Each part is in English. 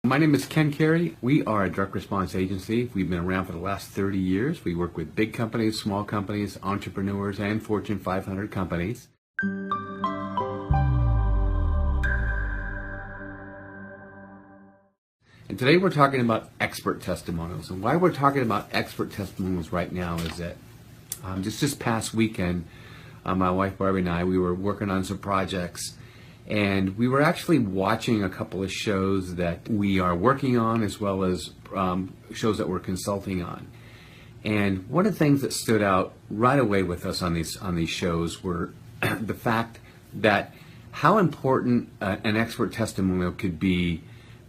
My name is Kerry. We are a direct response agency. We've been around for the last 30 years. We work with big companies, small companies, entrepreneurs, and Fortune 500 companies. And today we're talking about expert testimonials. And why we're talking about expert testimonials right now is that just this past weekend, my wife Barbi and I, we were working on some projects, and we were actually watching a couple of shows that we are working on, as well as shows that we're consulting on. And one of the things that stood out right away with us on these shows were the fact that how important an expert testimonial could be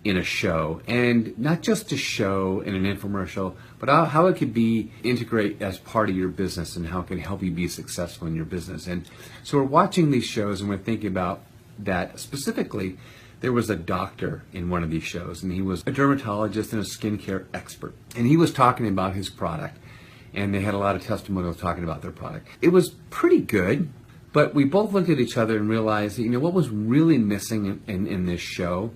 in a show, and not just a show in an infomercial, but how it could be integrate as part of your business and how it can help you be successful in your business. And so we're watching these shows and we're thinking about that. Specifically, there was a doctor in one of these shows, and he was a dermatologist and a skincare expert, and he was talking about his product, and they had a lot of testimonials talking about their product. It was pretty good, but we both looked at each other and realized that, what was really missing in this show,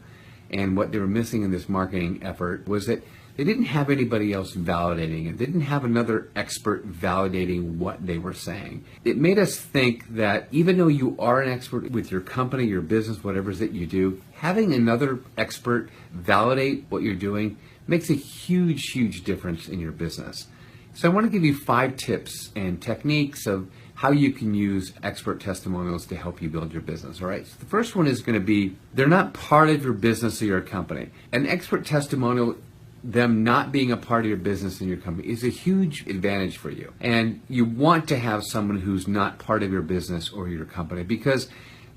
and what they were missing in this marketing effort, was that they didn't have anybody else validating it. They didn't have another expert validating what they were saying. It made us think that even though you are an expert with your company, your business, whatever it is that you do, having another expert validate what you're doing makes a huge, huge difference in your business. So I want to give you 5 tips and techniques of how you can use expert testimonials to help you build your business. All right. So the first one is going to be, they're not part of your business or your company. An expert testimonial, them not being a part of your business and your company, is a huge advantage for you. And you want to have someone who's not part of your business or your company, because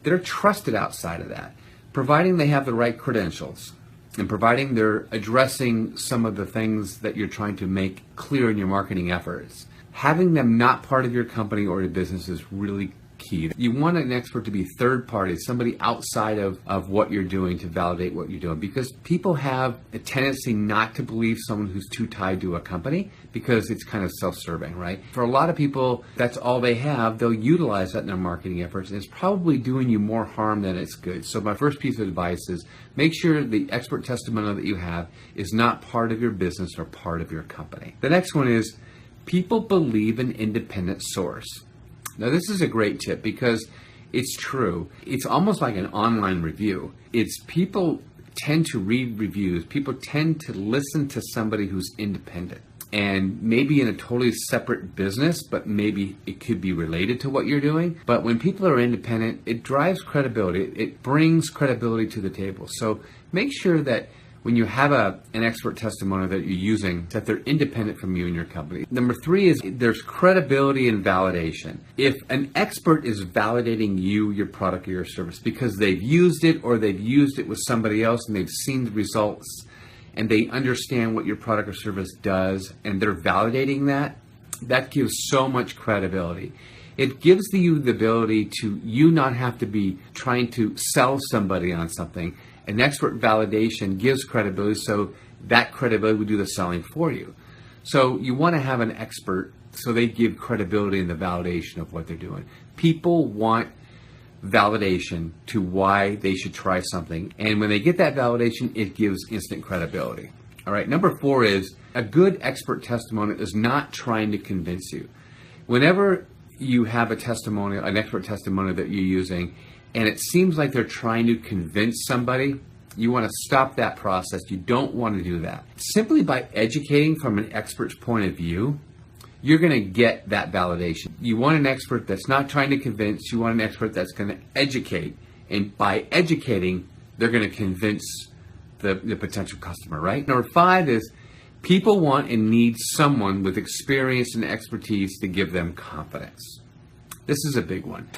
they're trusted outside of that, providing they have the right credentials and providing they're addressing some of the things that you're trying to make clear in your marketing efforts. Having them not part of your company or your business is really key. You want an expert to be third party, somebody outside of what you're doing, to validate what you're doing, because people have a tendency not to believe someone who's too tied to a company, because it's kind of self-serving, right? For a lot of people, that's all they have. They'll utilize that in their marketing efforts, and it's probably doing you more harm than it's good. So my first piece of advice is make sure the expert testimonial that you have is not part of your business or part of your company. The next one is, people believe an independent source. Now, this is a great tip because it's true. It's almost like an online review. People tend to read reviews. People tend to listen to somebody who's independent and maybe in a totally separate business, but maybe it could be related to what you're doing. But when people are independent, it drives credibility. It brings credibility to the table. So make sure that when you have an expert testimonial that you're using, that they're independent from you and your company. Number 3 is, there's credibility and validation. If an expert is validating you, your product, or your service because they've used it, or they've used it with somebody else and they've seen the results and they understand what your product or service does, and they're validating that gives so much credibility. It gives you the ability to not have to be trying to sell somebody on something. An expert validation gives credibility, so that credibility will do the selling for you. So you want to have an expert so they give credibility in the validation of what they're doing. People want validation to why they should try something. And when they get that validation, it gives instant credibility. All right, number 4 is, a good expert testimonial is not trying to convince you. Whenever you have a testimonial, an expert testimonial that you're using, and it seems like they're trying to convince somebody, you want to stop that process. You don't want to do that. Simply by educating from an expert's point of view, you're going to get that validation. You want an expert that's not trying to convince. You want an expert that's going to educate. And by educating, they're going to convince the potential customer, right? Number 5 is, people want and need someone with experience and expertise to give them confidence. This is a big one.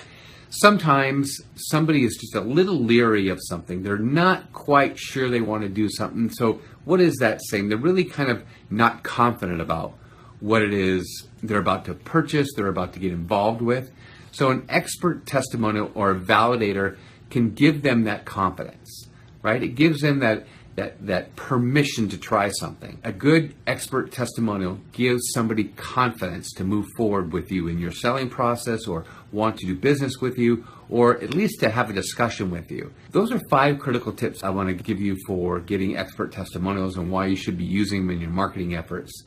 Sometimes somebody is just a little leery of something. They're not quite sure they want to do something. So what is that saying? They're really kind of not confident about what it is they're about to purchase, they're about to get involved with. So an expert testimonial or a validator can give them that confidence, right? It gives them that that permission to try something. A good expert testimonial gives somebody confidence to move forward with you in your selling process, or want to do business with you, or at least to have a discussion with you. Those are 5 critical tips I want to give you for getting expert testimonials and why you should be using them in your marketing efforts.